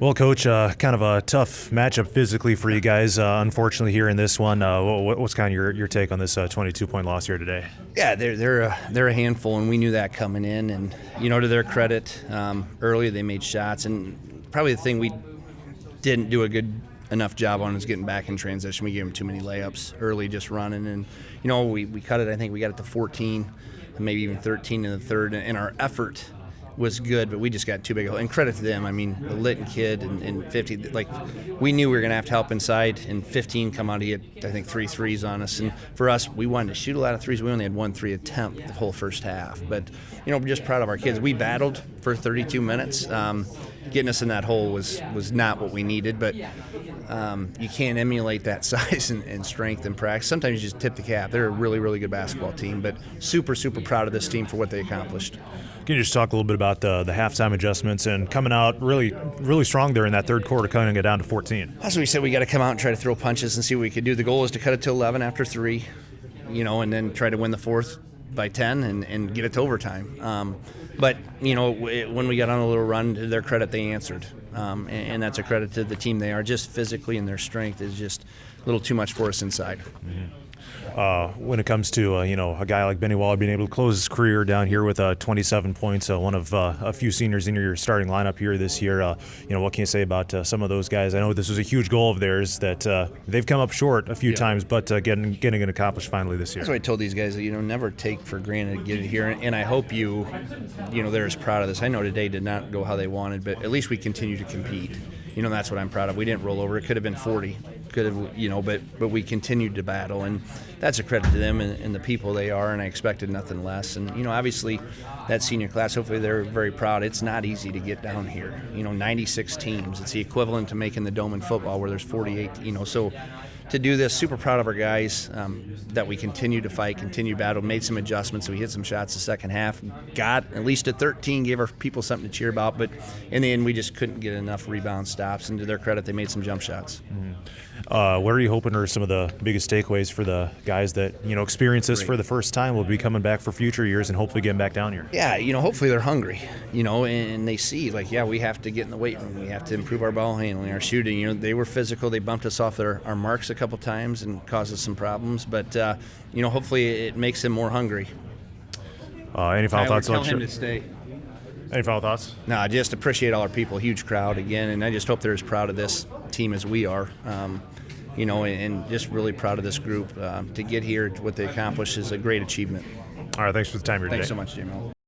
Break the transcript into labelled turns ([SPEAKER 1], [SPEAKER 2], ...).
[SPEAKER 1] Well, Coach, kind of a tough matchup physically for you guys, unfortunately, here in this one. What's kind of your take on this 22-point loss here today?
[SPEAKER 2] Yeah, they're a handful, and we knew that coming in. And to their credit, early they made shots, and probably the thing we didn't do a good enough job on is getting back in transition. We gave them too many layups early, just running, and we cut it. I think we got it to 14, and maybe even 13 in the third, and our effort was good, but we just got too big. And credit to them. I mean, the Litton kid and 50, like, we knew we were going to have to help inside, and 15 come out, he had, I think, 3 threes on us. And for us, we wanted to shoot a lot of threes. We only had 1 3 attempt the whole first half. But, we're just proud of our kids. We battled for 32 minutes. Getting us in that hole was not what we needed, but you can't emulate that size and strength in practice. Sometimes you just tip the cap. They're a really, really good basketball team, but super, super proud of this team for what they accomplished.
[SPEAKER 1] Can you just talk a little bit about the halftime adjustments and coming out really, really strong there in that third quarter, cutting it down to 14?
[SPEAKER 2] That's what we said. We got to come out and try to throw punches and see what we could do. The goal is to cut it to 11 after 3, and then try to win the fourth by 10 and get it to overtime. But when we got on a little run, to their credit, they answered, and that's a credit to the team. They are just physically, and their strength is just a little too much for us inside.
[SPEAKER 1] Mm-hmm. When it comes to a guy like Benny Waller being able to close his career down here with 27 points, one of a few seniors in your starting lineup here this year, what can you say about some of those guys? I know this was a huge goal of theirs that they've come up short a few times, but getting it accomplished finally this year.
[SPEAKER 2] That's what I told these guys, that never take for granted to get it here, and I hope they're as proud of this. I know today did not go how they wanted, but at least we continue to compete. That's what I'm proud of. We didn't roll over. It could have been 40. Could have, but we continued to battle, and that's a credit to them and the people they are, and I expected nothing less. And, obviously that senior class, hopefully they're very proud. It's not easy to get down here. 96 teams. It's the equivalent to making the Dome in football where there's 48, so to do this, super proud of our guys, that we continue to fight, continue to battle, made some adjustments. So we hit some shots the second half, got at least a 13, gave our people something to cheer about, but in the end we just couldn't get enough rebound stops, and to their credit, they made some jump shots.
[SPEAKER 1] Mm-hmm. What are you hoping are some of the biggest takeaways for the guys that experience this for the first time, will be coming back for future years and hopefully getting back down here?
[SPEAKER 2] Yeah, hopefully they're hungry, and they see, we have to get in the weight room, we have to improve our ball handling, our shooting. They were physical, they bumped us off our marks a couple times and caused us some problems, but hopefully it makes them more hungry.
[SPEAKER 1] Any final thoughts?
[SPEAKER 2] Tell him to stay.
[SPEAKER 1] Any final thoughts?
[SPEAKER 2] No, I just appreciate all our people. Huge crowd again, and I just hope they're as proud of this team as we are. And just really proud of this group. To get here, what they accomplished is a great achievement.
[SPEAKER 1] All right, thanks for the time here today.
[SPEAKER 2] Thanks so much, Jamie.